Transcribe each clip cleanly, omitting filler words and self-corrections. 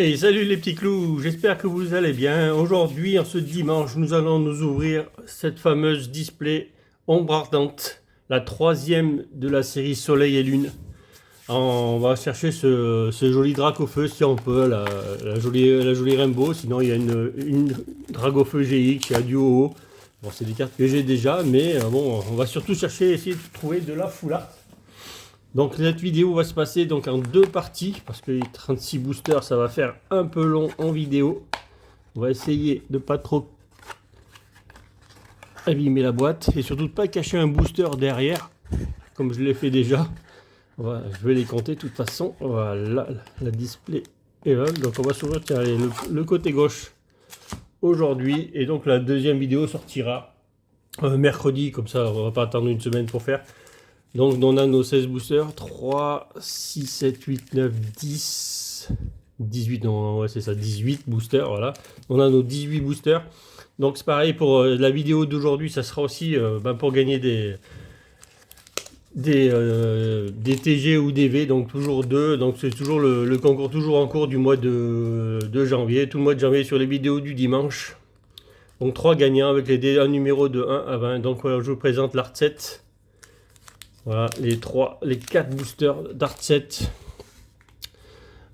Hey, salut les petits clous, j'espère que vous allez bien. Aujourd'hui, en ce dimanche, nous allons nous ouvrir cette fameuse display ombre ardente, la troisième de la série Soleil et Lune. On va chercher ce joli drac au feu si on peut, la jolie Rainbow. Sinon, il y a une drac au feu GX qui a du haut. Bon, c'est des cartes que j'ai déjà, mais bon, on va surtout chercher, essayer de trouver de la full art. Donc cette vidéo va se passer donc en deux parties parce que les 36 boosters ça va faire un peu long en vidéo. On va essayer de pas trop abîmer la boîte et surtout de pas cacher un booster derrière comme je l'ai fait déjà. Voilà, je vais les compter de toute façon. Voilà la display est là. Donc on va s'ouvrir le côté gauche aujourd'hui et donc la deuxième vidéo sortira mercredi, comme ça on va pas attendre une semaine pour faire. Donc on a nos 16 boosters, 3, 6, 7, 8, 9, 10, 18, non ouais c'est ça, 18 boosters, voilà. On a nos 18 boosters. Donc c'est pareil pour la vidéo d'aujourd'hui, ça sera aussi pour gagner des TG ou des V, donc toujours 2. Donc c'est toujours le concours toujours en cours du mois de janvier, tout le mois de janvier sur les vidéos du dimanche. Donc 3 gagnants avec un numéro de 1 à 20. Donc voilà, je vous présente l'Art 7. Voilà, les 4 boosters d'Art 7.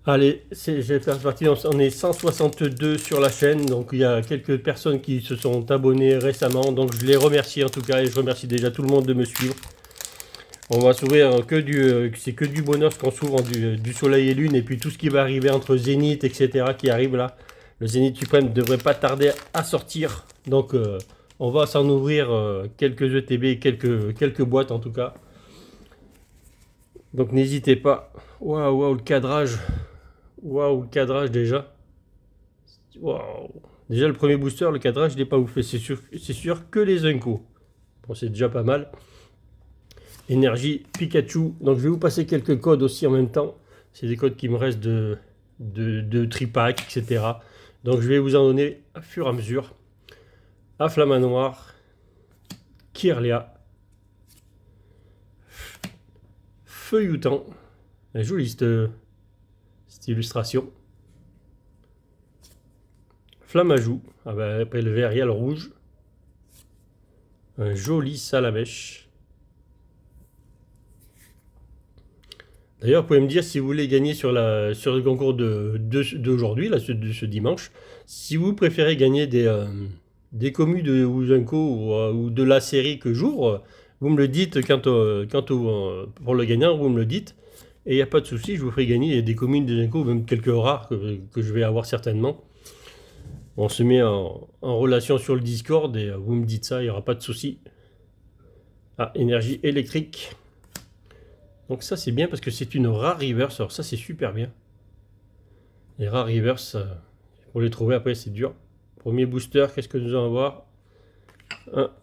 Allez, je vais faire partie, on est 162 sur la chaîne, donc il y a quelques personnes qui se sont abonnées récemment, donc je les remercie en tout cas, et je remercie déjà tout le monde de me suivre. On va s'ouvrir c'est que du bonheur qu'on s'ouvre du soleil et lune, et puis tout ce qui va arriver entre Zénith, etc. qui arrive là. Le Zénith suprême ne devrait pas tarder à sortir, donc on va s'en ouvrir quelques ETB, quelques boîtes en tout cas. Donc n'hésitez pas. Waouh, le cadrage. Waouh, le cadrage déjà. Waouh. Déjà le premier booster, le cadrage, il n'est pas ouf. C'est sûr que les Unco. Bon, c'est déjà pas mal. Énergie Pikachu. Donc je vais vous passer quelques codes aussi en même temps. C'est des codes qui me restent de tripack, etc. Donc je vais vous en donner à fur et à mesure. Afflamanoir. Kirlia. Feuilloutant. Jolie cette illustration. Flammajou. Ah ben, après le vert, il y a le rouge. Un joli Salamèche. D'ailleurs, vous pouvez me dire si vous voulez gagner sur le concours d'aujourd'hui, de ce dimanche, si vous préférez gagner des commus de Uzunko ou de la série que j'ouvre, vous me le dites pour le gagnant, vous me le dites. Et il n'y a pas de souci, je vous ferai gagner des communes de Uzunko, même quelques rares que je vais avoir certainement. On se met en relation sur le Discord et vous me dites ça, il n'y aura pas de souci. Ah, énergie électrique. Donc ça c'est bien parce que c'est une rare reverse, alors ça c'est super bien. Les rares reverse, pour les trouver après c'est dur. Premier booster, qu'est-ce que nous allons avoir?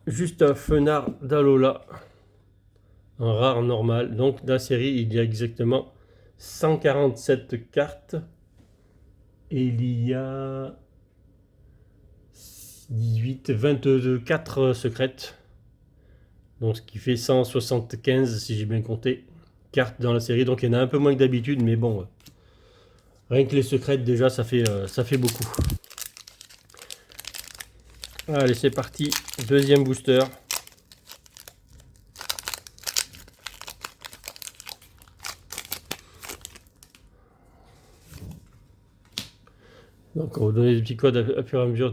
Juste un Fenard d'Alola. Un rare normal. Donc dans la série il y a exactement 147 cartes. Et il y a 24 secrètes. Donc ce qui fait 175 si j'ai bien compté cartes dans la série. Donc il y en a un peu moins que d'habitude, mais bon, rien que les secrètes déjà ça fait beaucoup. Allez c'est parti, deuxième booster. Donc on va donner des petits codes à fur et à mesure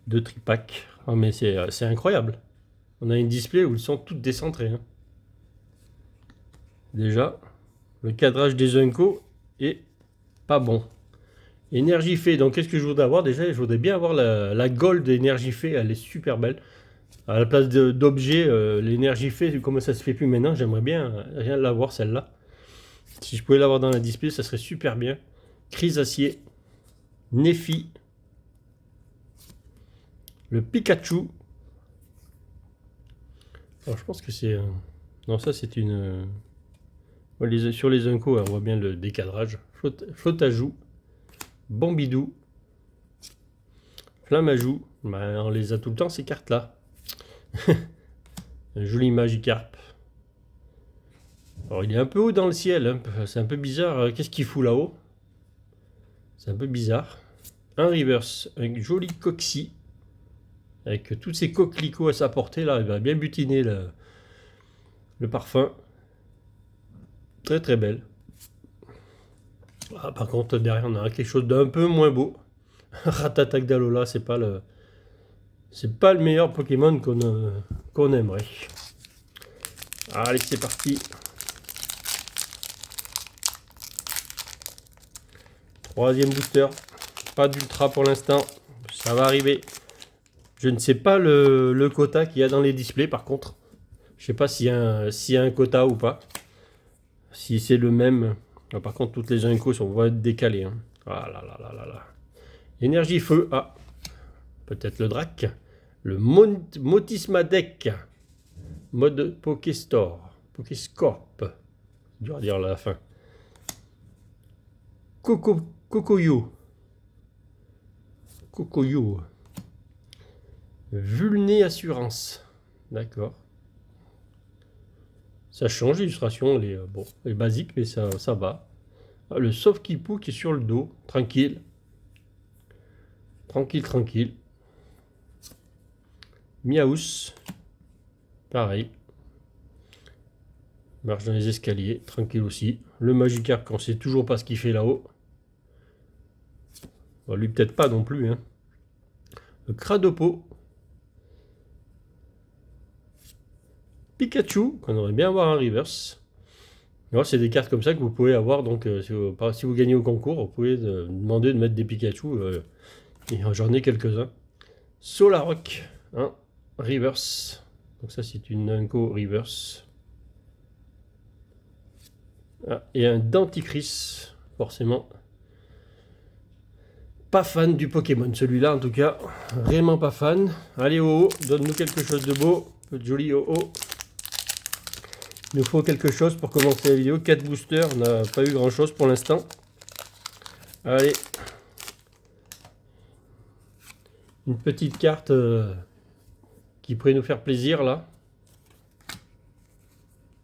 de tripack. Oh, mais c'est incroyable. On a une display où ils sont toutes décentrées. Hein. Déjà, le cadrage des Unco est pas bon. Énergie Fée, donc qu'est-ce que je voudrais avoir? Déjà, je voudrais bien avoir la Gold Énergie Fée, elle est super belle. À la place d'objet, l'énergie Fée, comment ça se fait plus maintenant, j'aimerais bien rien l'avoir celle-là. Si je pouvais l'avoir dans la display, ça serait super bien. Chrysacier, Nephi, le Pikachu. Alors je pense que c'est... Non, ça c'est une... Sur les Unco, on voit bien le décadrage. Flotajou, Bambidou, Flammajou. Ben, on les a tout le temps ces cartes-là. Un joli Magikarp. Alors il est un peu haut dans le ciel, hein. C'est un peu bizarre. Qu'est-ce qu'il fout là-haut? C'est un peu bizarre. Un reverse, un joli coxy. Avec tous ces coquelicots à sa portée, là, il va bien butiner le parfum. Très très belle. Ah, par contre, derrière, on a quelque chose d'un peu moins beau. Ratatagdalola, c'est pas le meilleur Pokémon qu'on aimerait. Allez, c'est parti. Troisième booster. Pas d'ultra pour l'instant. Ça va arriver. Je ne sais pas le quota qu'il y a dans les displays par contre. Je sais pas s'il y a un quota ou pas. Si c'est le même. Ah, par contre, toutes les incos vont être décalées. Hein. Ah là là là là là. Énergie feu. Ah. Peut-être le Drac. Le Motismadec. Mode Pokestore. Pokescorp. Dur à dire à la fin. Kokoyo. Kokoyo. Vulné Assurance. D'accord. Ça change l'illustration, elle est basique, mais ça va. Ah, le Sofkipou qui est sur le dos, tranquille. Tranquille, tranquille. Miaous. Pareil. Marche dans les escaliers, tranquille aussi. Le Magikarp, on sait toujours pas ce qu'il fait là-haut. Bon, lui peut-être pas non plus. Hein. Le Cradopo. Pikachu, qu'on aurait bien avoir en reverse. C'est des cartes comme ça que vous pouvez avoir. Donc, si vous gagnez au concours, vous pouvez demander de mettre des Pikachu. Et j'en ai quelques-uns. Solarock, hein, reverse. Donc ça, c'est une Unco reverse. Ah, et un Denticris, forcément. Pas fan du Pokémon, celui-là en tout cas. Vraiment pas fan. Allez, Oh, donne-nous quelque chose de beau. Un peu de joli Oh. Il nous faut quelque chose pour commencer la vidéo. 4 boosters, on n'a pas eu grand chose pour l'instant. Allez. Une petite carte qui pourrait nous faire plaisir là.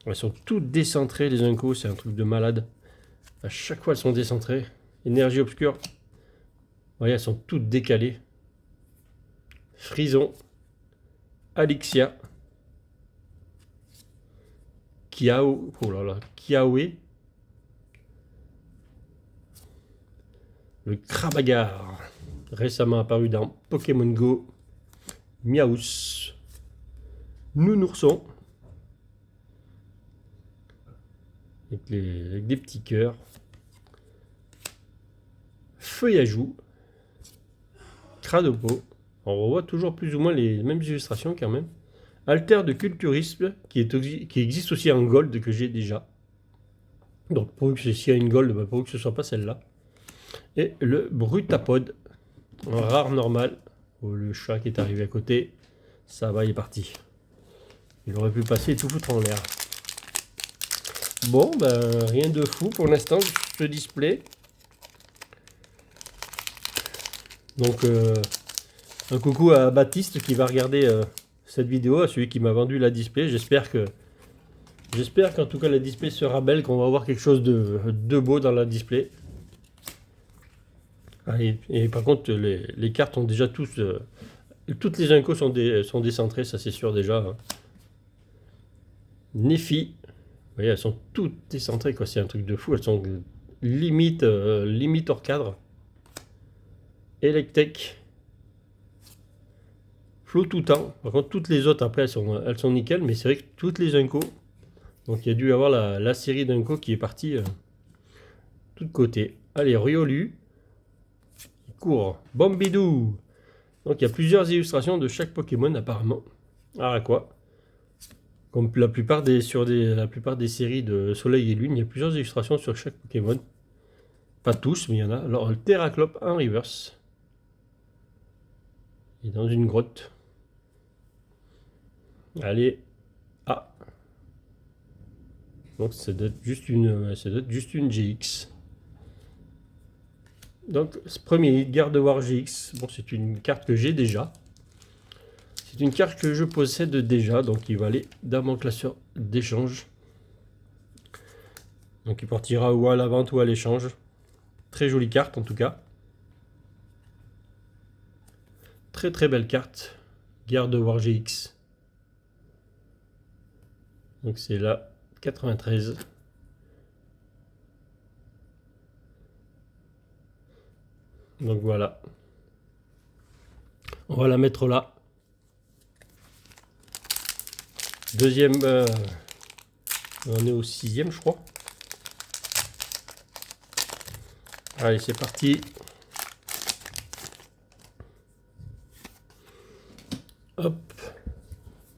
Elles sont toutes décentrées les Uncos, c'est un truc de malade. À chaque fois elles sont décentrées. Énergie obscure. Voyez, elles sont toutes décalées. Frison. Alixia. Kiawe. Le Krabagar, récemment apparu dans Pokémon Go. Miaous. Nounourson. Avec des petits cœurs. Feuillajou. Cradopo. On revoit toujours plus ou moins les mêmes illustrations quand même. Alter de culturisme qui existe aussi en gold que j'ai déjà. Donc pour que s'il y a une gold, bah, pour que ce soit pas celle-là. Et le Brutapod, en rare normal. Oh, le chat qui est arrivé à côté, ça va, il est parti. Il aurait pu passer et tout foutre en l'air. Bon, ben rien de fou pour l'instant ce display. Donc un coucou à Baptiste qui va regarder cette vidéo, à celui qui m'a vendu la display. J'espère qu'en tout cas la display sera belle, qu'on va avoir quelque chose de beau dans la display. Ah, et par contre les cartes ont déjà toutes les incos sont décentrées, ça c'est sûr déjà. Hein. Nephi, vous voyez, elles sont toutes décentrées, quoi. C'est un truc de fou, elles sont limite hors cadre. Electek. Flow tout temps. Par contre, toutes les autres, après, elles sont nickel, mais c'est vrai que toutes les Uncos. Donc, il y a dû y avoir la série d'Uncos qui est partie tout de côté. Allez, Riolu. Il court. Bombidou. Donc, il y a plusieurs illustrations de chaque Pokémon, apparemment. Ah, quoi. Comme la plupart des séries de Soleil et Lune, il y a plusieurs illustrations sur chaque Pokémon. Pas tous, mais il y en a. Alors, le Terraclope en reverse. Il est dans une grotte. Allez. Ah. Donc ça doit être juste une GX. Donc ce premier Gardevoir GX, bon, c'est une carte que j'ai déjà. C'est une carte que je possède déjà, donc il va aller dans mon classeur d'échange. Donc il partira ou à la vente ou à l'échange. Très jolie carte en tout cas. Très très belle carte. Garde War GX. Donc c'est là 93. Donc voilà. On va la mettre là. Deuxième. On est au 6e, je crois. Allez, c'est parti. Hop.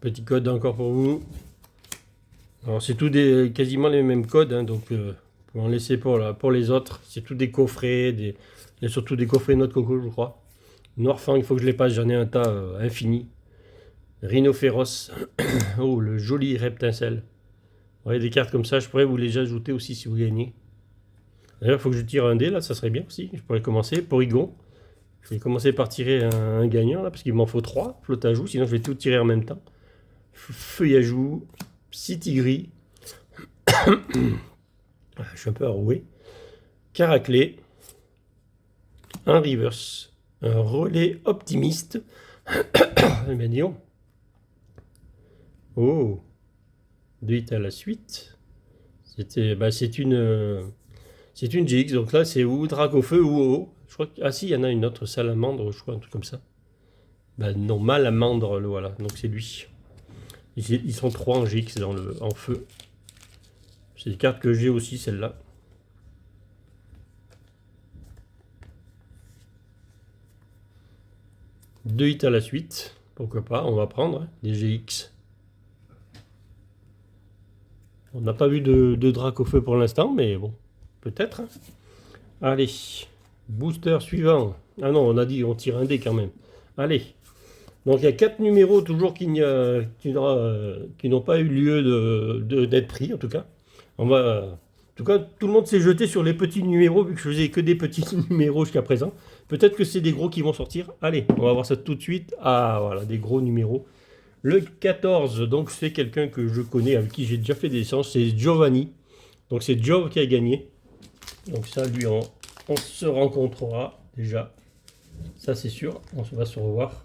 Petit code encore pour vous. Alors c'est tout quasiment les mêmes codes, hein, donc pour en laisser pour les autres. C'est tout des coffrets, il y a surtout des coffrets noix de coco, je crois. Noirfang, il faut que je les passe, j'en ai un tas infini. Rhinophéros. Oh, le joli Reptincelle. Vous voyez, des cartes comme ça, je pourrais vous les ajouter aussi si vous gagnez. D'ailleurs, il faut que je tire un dé, là, ça serait bien aussi. Je pourrais commencer. Porygon. Je vais commencer par tirer un gagnant, là, parce qu'il m'en faut 3. Flottajoux, sinon je vais tout tirer en même temps. Feuillajou. Citigris. Je suis un peu enroué. Caraclé. Un reverse. Un relais optimiste. Ben disons. Oh. 2 hits à la suite. C'était, c'est une GX. Donc là, c'est ou Dracofeu ou O. Je crois que, ah si, il y en a une autre, Salamandre, je crois, un truc comme ça. Ben non, Malamandre, le voilà. Donc c'est lui. Ils sont 3 en GX en feu. C'est des cartes que j'ai aussi, celle-là. Deux hits à la suite. Pourquoi pas, on va prendre des GX. On n'a pas vu de drac au feu pour l'instant, mais bon, peut-être. Allez, booster suivant. Ah non, on a dit on tire un dé quand même. Allez. Donc il y a 4 numéros toujours qui n'ont pas eu lieu d'être pris, en tout cas. En tout cas, tout le monde s'est jeté sur les petits numéros, vu que je faisais que des petits numéros jusqu'à présent. Peut-être que c'est des gros qui vont sortir. Allez, on va voir ça tout de suite. Ah, voilà, des gros numéros. Le 14, donc c'est quelqu'un que je connais, avec qui j'ai déjà fait des essences, c'est Giovanni. Donc c'est Jove qui a gagné. Donc ça, lui, on se rencontrera déjà. Ça, c'est sûr, on va se revoir.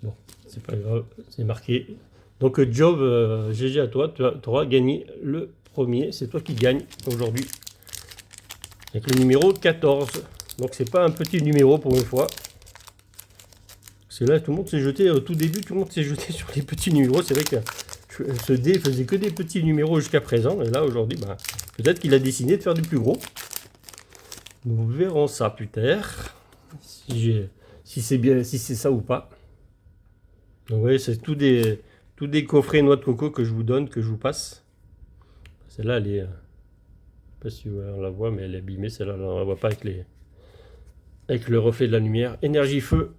Bon, c'est pas grave, c'est marqué. Donc Jove, GG à toi, tu auras gagné le premier. C'est toi qui gagne aujourd'hui. Avec le numéro 14. Donc c'est pas un petit numéro pour une fois. Parce que là, tout le monde s'est jeté, au tout début, tout le monde s'est jeté sur les petits numéros. C'est vrai que ce dé faisait que des petits numéros jusqu'à présent. Et là, aujourd'hui, peut-être qu'il a décidé de faire du plus gros. Nous verrons ça plus tard. Si c'est ça ou pas. Donc vous voyez, c'est tous des coffrets noix de coco que je vous donne, que je vous passe. Celle-là, elle est... Je sais pas si on la voit, mais elle est abîmée. Celle-là, on la voit pas avec le reflet de la lumière. Énergie feu.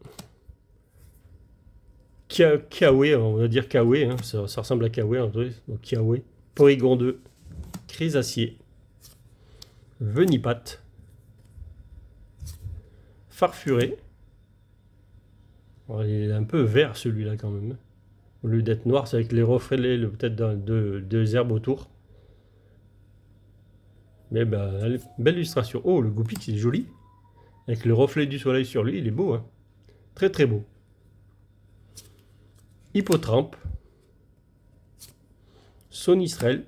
Kiawe, on va dire Kawe, hein, ça ressemble à Kawe, donc Kiawe. Porygon 2. Chrysacier. Venipat. Farfuré. Bon, il est un peu vert celui-là quand même. Au lieu d'être noir, c'est avec les reflets peut-être deux herbes autour. Mais belle illustration. Oh, le Goupix, il est joli. Avec le reflet du soleil sur lui, il est beau. Hein. Très très beau. Hippotrampe. Sonistrel.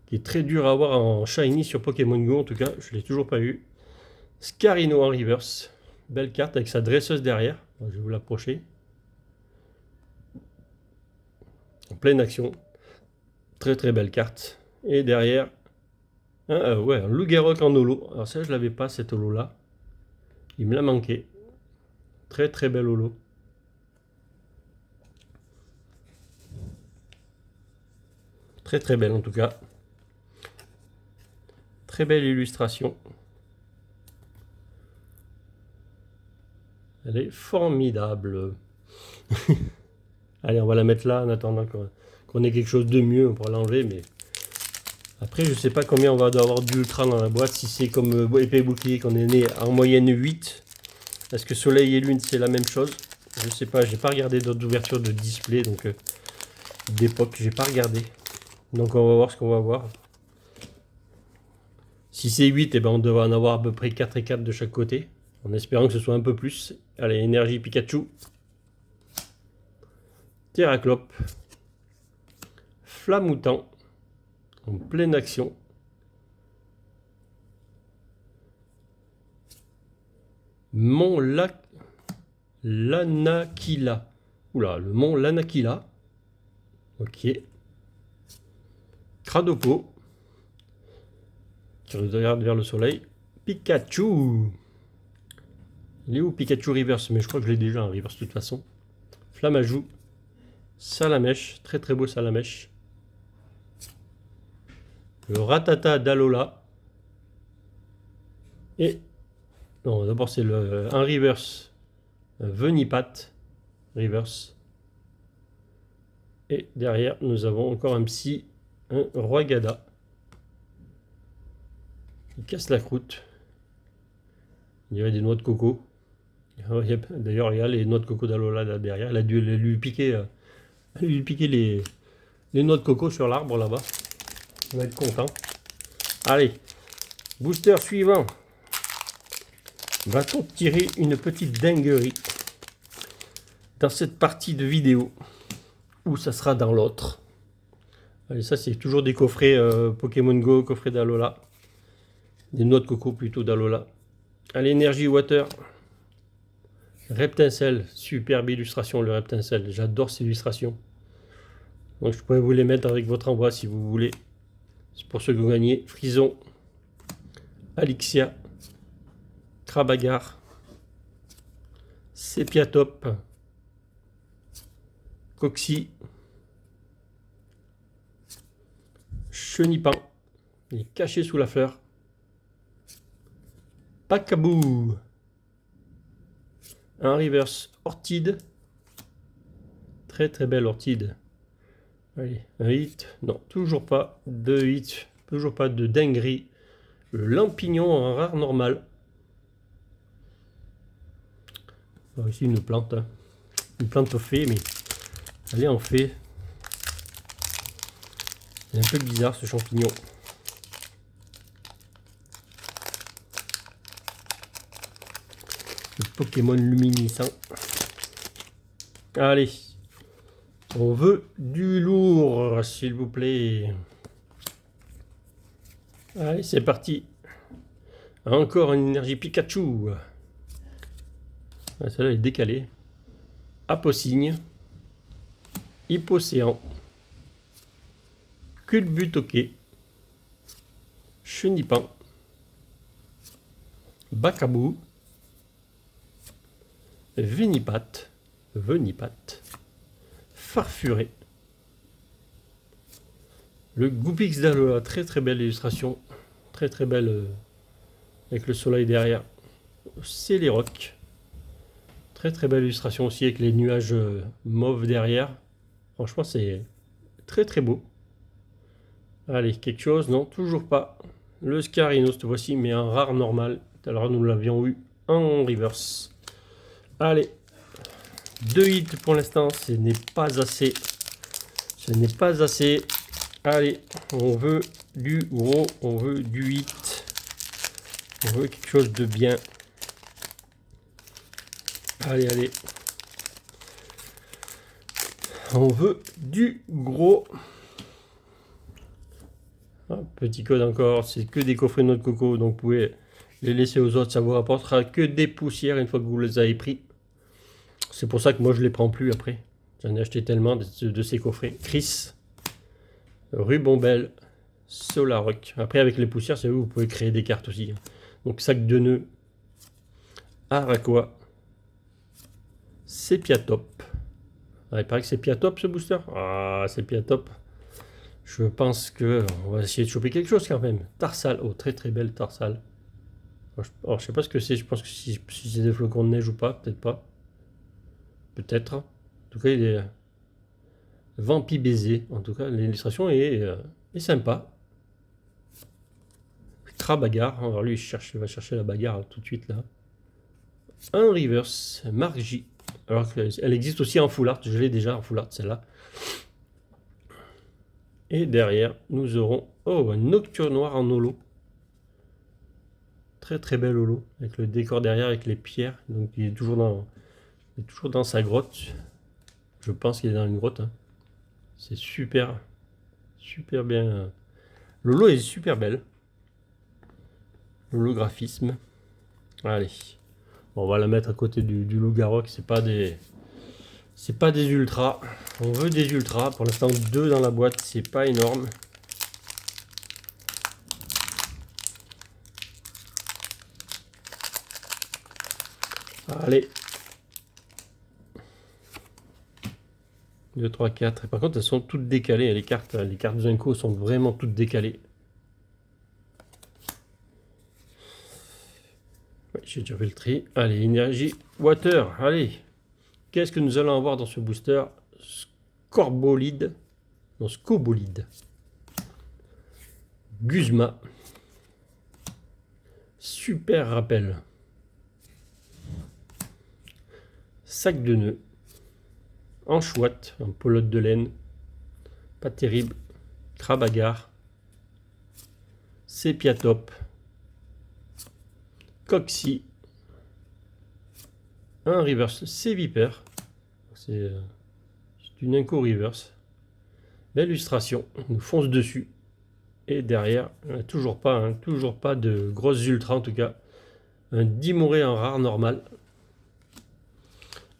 Qui est très dur à avoir en shiny sur Pokémon Go, en tout cas, je ne l'ai toujours pas eu. Scarino en reverse. Belle carte avec sa dresseuse derrière. Je vais vous l'approcher. En pleine action. Très très belle carte. Et derrière, un Lougarok en holo. Alors ça, je l'avais pas, cette holo là. Il me l'a manqué. Très très belle holo. Très très belle en tout cas. Très belle illustration. Elle est formidable. Allez, on va la mettre là en attendant qu'on ait quelque chose de mieux. On pourra l'enlever, mais après, je sais pas combien on va avoir d'ultra dans la boîte. Si c'est comme épée bouclier qu'on est né en moyenne 8. Est-ce que soleil et lune c'est la même chose? Je sais pas, j'ai pas regardé d'autres ouvertures de display, donc d'époque, j'ai pas regardé. Donc on va voir ce qu'on va voir. Si c'est 8, eh ben on devrait en avoir à peu près 4 et 4 de chaque côté. En espérant que ce soit un peu plus. Allez, énergie Pikachu. Terraclope. Flamoutant. En pleine action. Mont Lanakila. Oula, le mont Lanakila. Ok. Cradopo. Qui regarde vers le soleil. Pikachu. Il est où Pikachu Reverse? Mais je crois que je l'ai déjà en Reverse de toute façon. Flamajou. Salamèche. Très très beau Salamèche. Le Ratata d'Alola. Et... non, d'abord c'est un Reverse. Un Venipat. Reverse. Et derrière, nous avons encore un psy. Un Roi Gada. Il casse la croûte. Il y avait des noix de coco. D'ailleurs, il y a les noix de coco d'Alola là derrière. Elle a dû lui piquer, les noix de coco sur l'arbre là-bas. On va être content. Allez, booster suivant. Va-t-on tirer une petite dinguerie dans cette partie de vidéo ou ça sera dans l'autre? Allez, ça c'est toujours des coffrets Pokémon Go, coffret d'Alola. Des noix de coco plutôt d'Alola. Allez, énergie water. Reptincelle, superbe illustration le Reptincelle, j'adore ces illustrations. Donc je pourrais vous les mettre avec votre envoi si vous voulez. C'est pour ceux que vous gagnez. Frison, Alixia, Krabagar, Sepiatop, Coxy, Chenipan, il est caché sous la fleur, Pacabou, un reverse Ortide, très très belle Ortide. Allez, un hit, non, toujours pas de hit, toujours pas de dinguerie. Le Lampignon en rare normal. Alors ici une plante, hein. Une plante au fait, mais elle est en fait. C'est un peu bizarre ce champignon. Le Pokémon luminescent. Allez. On veut du lourd, s'il vous plaît. Allez, c'est parti. Encore une énergie Pikachu. Ah, celle-là est décalée. Apocygne. Hippocéan. Culbutoqué. Chenipan. Bacabou. Venipat. Farfuré. Le Goupix d'Alola, très très belle illustration. Très très belle avec le soleil derrière. C'est les rocs. Très très belle illustration aussi avec les nuages mauves derrière. Franchement c'est très très beau. Allez, quelque chose? Non, toujours pas. Le Scarino cette fois-ci, mais un rare normal. Alors nous l'avions eu en reverse. Allez. 2 hits pour l'instant, ce n'est pas assez. Ce n'est pas assez. Allez, on veut du gros, on veut du hit. On veut quelque chose de bien. Allez, allez. On veut du gros. Ah, petit code encore, c'est que des coffrets de noix de coco, donc vous pouvez les laisser aux autres, ça vous rapportera que des poussières une fois que vous les avez pris. C'est pour ça que moi je les prends plus après. J'en ai acheté tellement de ces coffrets. Chris, Rubombelle, Solaroc. Après avec les poussières, c'est vous pouvez créer des cartes aussi. Donc sac de nœuds, Araquois, Sepiatop. Ah, il paraît que c'est Sepiatop ce booster. Ah, Sepiatop. Je pense que on va essayer de choper quelque chose quand même. Tarsal, oh très très belle Tarsal. Alors, je sais pas ce que c'est, je pense que si c'est des flocons de neige ou pas, peut-être pas. Peut-être. En tout cas, il est Vampi baiser. En tout cas, l'illustration est sympa. Krabagar. Alors lui, il va chercher la bagarre tout de suite là. Un reverse Margie. Alors qu'elle existe aussi en full art. Je l'ai déjà en full art celle-là. Et derrière, nous aurons un Nocturne noir en holo. Très très bel holo, avec le décor derrière, avec les pierres. Donc il est toujours dans sa grotte. Je pense qu'il est dans une grotte. Hein. C'est super, super bien. L'holo est super belle. L'holographisme. Allez. Bon, on va la mettre à côté du Loup-Garou, c'est pas des ultras. On veut des ultras. Pour l'instant, 2 dans la boîte, c'est pas énorme. Allez. 2, 3, 4. Et par contre, elles sont toutes décalées. Les cartes Zenko sont vraiment toutes décalées. Ouais, j'ai déjà fait le tri. Allez, énergie water. Allez. Qu'est-ce que nous allons avoir dans ce booster? Scorbolide. Non, Scobolide. Guzma. Super rappel. Sac de nœuds. Anchouette, un pelote de laine. Pas terrible. Crabagar. Sépiatop. Coxy. Un reverse Viper. C'est une Inco reverse. Belle illustration. On fonce dessus. Et derrière, toujours pas de grosses ultras en tout cas. Un Dimoré en rare normal.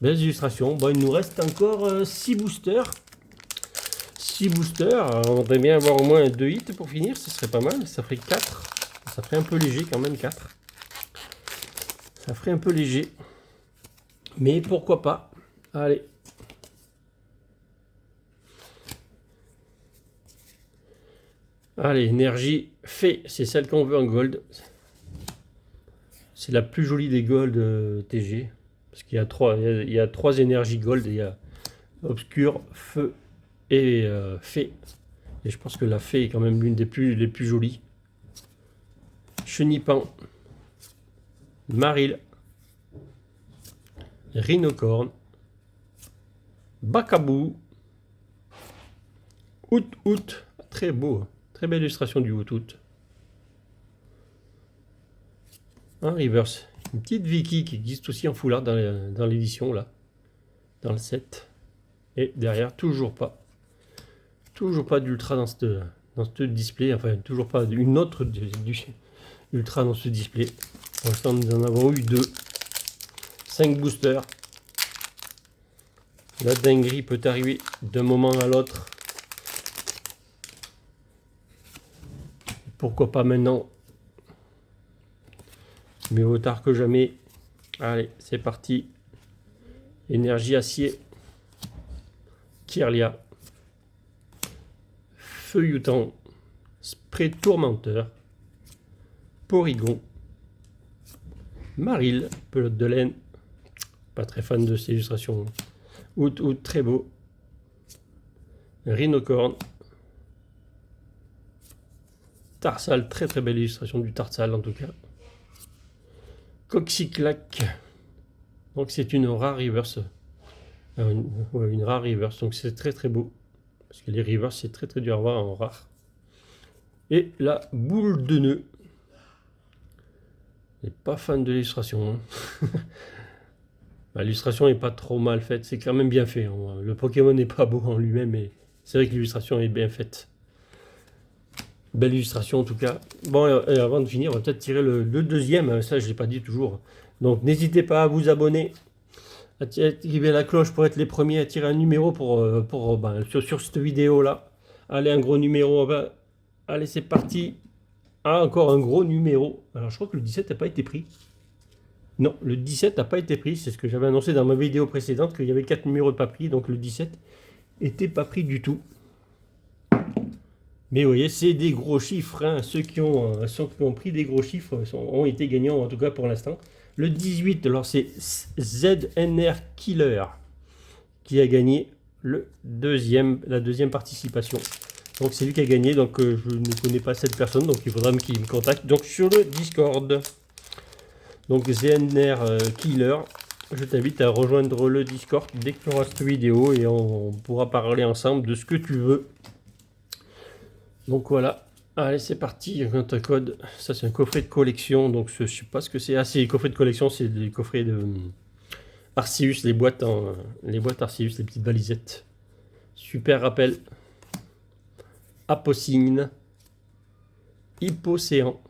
Belles illustrations. Bon, il nous reste encore 6 boosters. 6 boosters. On aimerait bien avoir au moins 2 hits pour finir. Ce serait pas mal. Ça ferait 4. Ça ferait un peu léger quand même 4. Ça ferait un peu léger. Mais pourquoi pas. Allez. Allez, énergie fait. C'est celle qu'on veut en gold. C'est la plus jolie des gold TG. Parce qu'il y a 3 énergies gold. Il y a obscur, feu et fée. Et je pense que la fée est quand même l'une des plus jolies. Chenipan. Maril. Rhinocorne. Bacabou. Out. Très beau. Très belle illustration du Out. Un reverse. Une petite Vicky qui existe aussi en foulard dans l'édition là. Dans le set. Et derrière, toujours pas d'ultra dans ce display. Enfin, toujours pas une autre ultra dans ce display. Pour l'instant, nous en avons eu 2. 5 boosters. La dinguerie peut arriver d'un moment à l'autre. Pourquoi pas maintenant? Mieux vaut tard que jamais. Allez, c'est parti. Énergie acier. Kirlia. Feuilleton. Spray tourmenteur. Porygon. Maril. Pelote de laine. Pas très fan de ces illustrations. Out, très beau. Rhinocorne. Tarsal, très belle illustration du Tarsal en tout cas. Coxyclac. Donc c'est une rare reverse. Une rare reverse, donc c'est très beau. Parce que les reverse c'est très dur à voir en rare. Et la boule de nœud. Je suis pas fan de l'illustration. Hein. L'illustration est pas trop mal faite, c'est quand même bien fait. Hein. Le Pokémon n'est pas beau en lui-même, mais c'est vrai que l'illustration est bien faite. Belle illustration en tout cas. Bon, et avant de finir, on va peut-être tirer le deuxième. Ça, je ne l'ai pas dit toujours. Donc, n'hésitez pas à vous abonner, à activer la cloche pour être les premiers à tirer un numéro sur cette vidéo-là. Allez, un gros numéro. Allez, c'est parti. Ah, encore un gros numéro. Alors, je crois que le 17 n'a pas été pris. Non, le 17 n'a pas été pris. C'est ce que j'avais annoncé dans ma vidéo précédente, qu'il y avait 4 numéros de pas pris. Donc, le 17 n'était pas pris du tout. Mais vous voyez, c'est des gros chiffres. Hein. Ceux qui ont pris des gros chiffres ont été gagnants, en tout cas pour l'instant. Le 18, alors c'est ZNR Killer qui a gagné la deuxième participation. Donc c'est lui qui a gagné, donc je ne connais pas cette personne, donc il faudra qu'il me contacte. Donc sur le Discord. Donc ZNR Killer, je t'invite à rejoindre le Discord dès que tu auras cette vidéo et on pourra parler ensemble de ce que tu veux. Donc voilà, Allez, c'est parti, un code. Ça, c'est un coffret de collection. Donc, je sais pas ce que c'est. Ah, c'est les coffrets de collection, c'est des coffrets de Arceus, les boîtes Arceus, les petites valisettes. Super rappel. Apocigne. Hypocéan.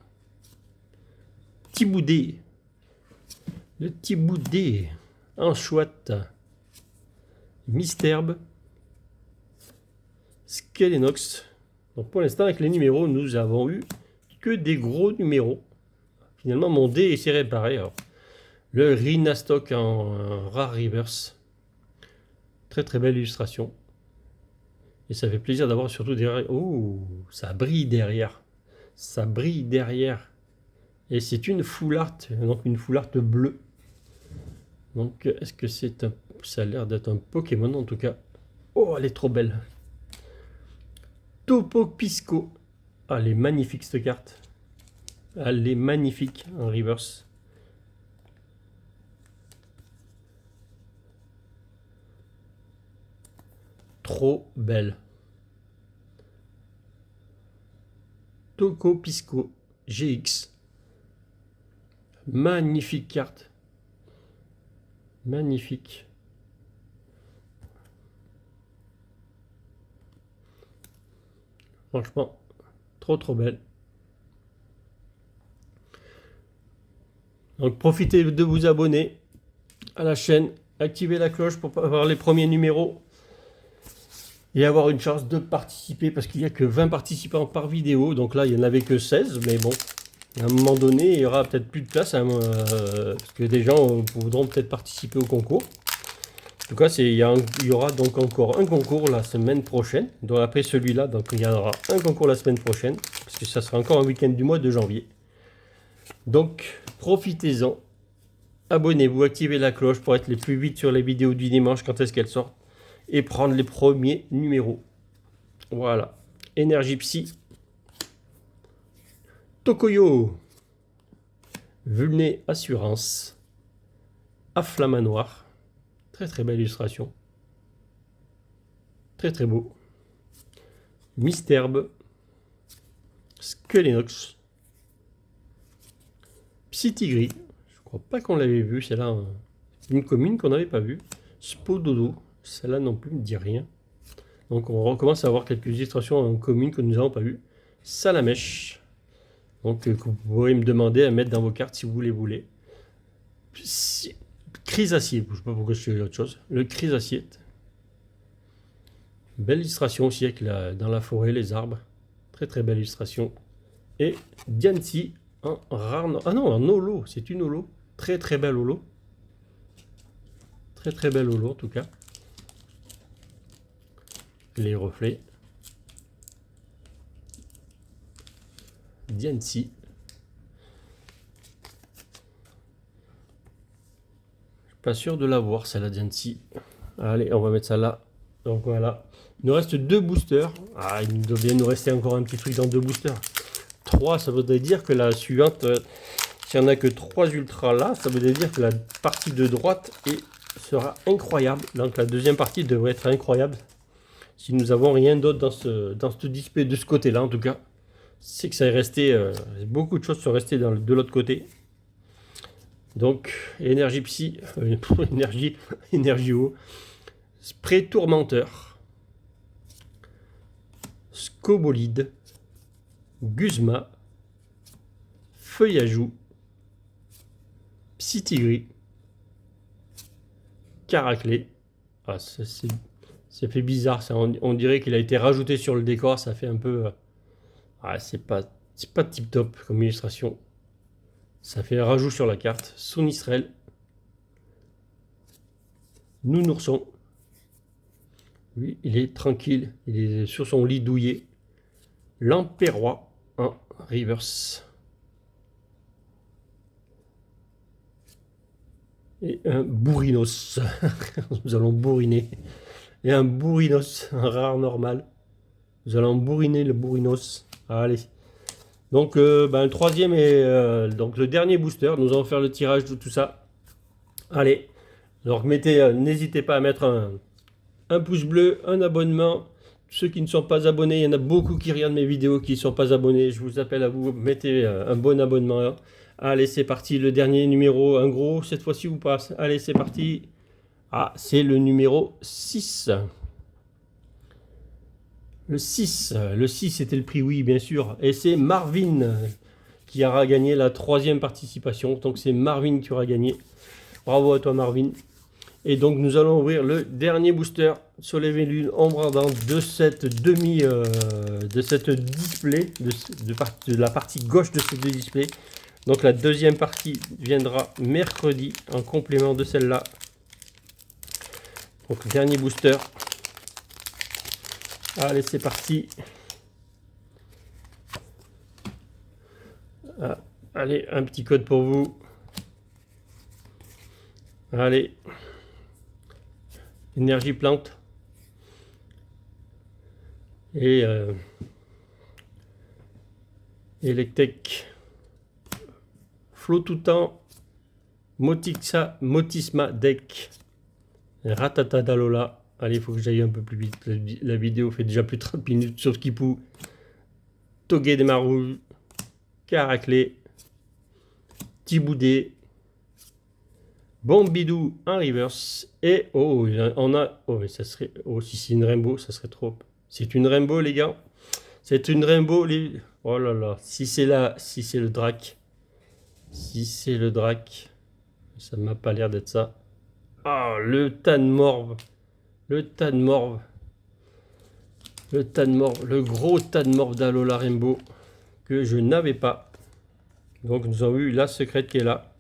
Tiboudé. Le Tiboudé. Anchouette. Misterbe. Skelenox. Donc pour l'instant, avec les numéros, nous avons eu que des gros numéros. Finalement, mon dé s'est réparé. Alors, le Rhinastock en rare reverse. Très très belle illustration. Et ça fait plaisir d'avoir surtout derrière. Oh, ça brille derrière. Ça brille derrière. Et c'est une full art. Donc une full art bleue. Donc est-ce que c'est un... Ça a l'air d'être un Pokémon en tout cas. Oh, elle est trop belle. Topopisco. Ah, elle est magnifique cette carte. Elle est magnifique en reverse. Trop belle. Topopisco GX. Magnifique carte. Magnifique. Franchement, trop belle. Donc profitez de vous abonner à la chaîne, activez la cloche pour avoir les premiers numéros et avoir une chance de participer parce qu'il n'y a que 20 participants par vidéo. Donc là, il n'y en avait que 16, mais bon, à un moment donné, il y aura peut-être plus de place parce que des gens voudront peut-être participer au concours. En tout cas, il y aura donc encore un concours la semaine prochaine. Donc après celui-là, donc il y aura un concours la semaine prochaine, parce que ça sera encore un week-end du mois de janvier. Donc profitez-en, abonnez-vous, activez la cloche pour être les plus vite sur les vidéos du dimanche quand est-ce qu'elles sortent et prendre les premiers numéros. Voilà. Énergie Psy. Tokoyo. Vulné Assurance. Afflamanoir. Très belle illustration. Très beau. Misterbe. Skelenox. Psytigris. Je crois pas qu'on l'avait vu. C'est là une commune qu'on n'avait pas vue. Spododo. Celle-là non plus ne dit rien. Donc on recommence à avoir quelques illustrations en commune que nous n'avons pas vues. Salamèche. Donc que vous pourrez me demander à mettre dans vos cartes si vous les voulez. Chrysacier, je ne sais pas pourquoi je fais autre chose. Le Chrysacier. Belle illustration aussi avec dans la forêt, les arbres. Très belle illustration. Et Diancie en rare... Ah non, en holo. C'est une holo. Très belle holo. Très belle holo en tout cas. Les reflets. Diancie. Pas sûr de l'avoir, celle-là, Diancie. Allez, on va mettre ça là. Donc voilà. Il nous reste 2 boosters. Ah, il doit bien nous rester encore un petit truc dans 2 boosters. 3, ça voudrait dire que la suivante, s'il n'y en a que 3 ultras là, ça voudrait dire que la partie de droite sera incroyable. Donc la deuxième partie devrait être incroyable. Si nous n'avons rien d'autre dans ce display de ce côté-là, en tout cas, c'est que ça est resté. Beaucoup de choses sont restées de l'autre côté. Donc, énergie psy, énergie eau, spray tourmenteur, scobolide, guzma, feuillajou, psytigris, caraclé. Ah, ça fait bizarre, ça. On dirait qu'il a été rajouté sur le décor, ça fait un peu... Ah, c'est pas tip top comme illustration. Ça fait un rajout sur la carte. Son Israël. Nounourson. Lui, il est tranquille. Il est sur son lit douillet. L'Empérois en reverse. Et un Bourrinos. Nous allons bourriner. Et un Bourrinos, un rare normal. Nous allons bourriner le Bourrinos. Allez. Donc le troisième et donc le dernier booster, nous allons faire le tirage de tout ça. Allez, donc n'hésitez pas à mettre un pouce bleu, un abonnement, ceux qui ne sont pas abonnés, il y en a beaucoup qui regardent mes vidéos qui ne sont pas abonnés. Je vous appelle à vous, mettez un bon abonnement. Allez, c'est parti, le dernier numéro, un gros, cette fois-ci ou pas. Allez, c'est parti. Ah, c'est le numéro 6. Le 6 c'était le prix oui, bien sûr. Et c'est Marvin qui aura gagné la 3e participation. Donc c'est Marvin qui aura gagné. Bravo à toi Marvin. Et donc nous allons ouvrir le dernier booster Soleil et Lune ombre ardente de cette de cette display, de la partie gauche de ce display. Donc la deuxième partie viendra mercredi en complément de celle-là. Donc dernier booster. Allez, c'est parti. Ah, allez, un petit code pour vous. Allez. Énergie plante. Et Electek. Flow tout temps. Motisma deck. Ratata Dalola. Allez, il faut que j'aille un peu plus vite. La vidéo fait déjà plus de 30 minutes sur Skipou. Togué des Marous. Caraclé. Tiboudé. Bombidou en reverse. Et oh, on a. Oh, mais ça serait. Oh, si c'est une rainbow, ça serait trop. C'est une rainbow, les gars. C'est une rainbow. Oh là là. Si c'est là, si c'est le drac. Si c'est le drac. Ça m'a pas l'air d'être ça. Ah, le Tan Morve. Le Tan Morve. Le Tan Morve. Le gros Tan Morve d'Alola Rainbow. Que je n'avais pas. Donc nous avons eu la secrète qui est là.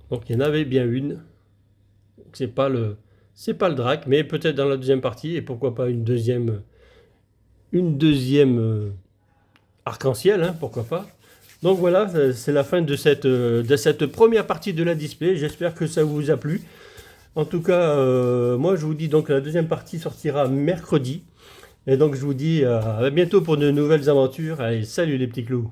Donc il y en avait bien une. C'est pas le drac, mais peut-être dans la deuxième partie, et pourquoi pas une deuxième arc-en-ciel, hein, pourquoi pas. Donc voilà, c'est la fin de cette première partie de la display. J'espère que ça vous a plu. En tout cas, moi je vous dis donc la deuxième partie sortira mercredi. Et donc je vous dis à bientôt pour de nouvelles aventures. Allez, salut les petits clous.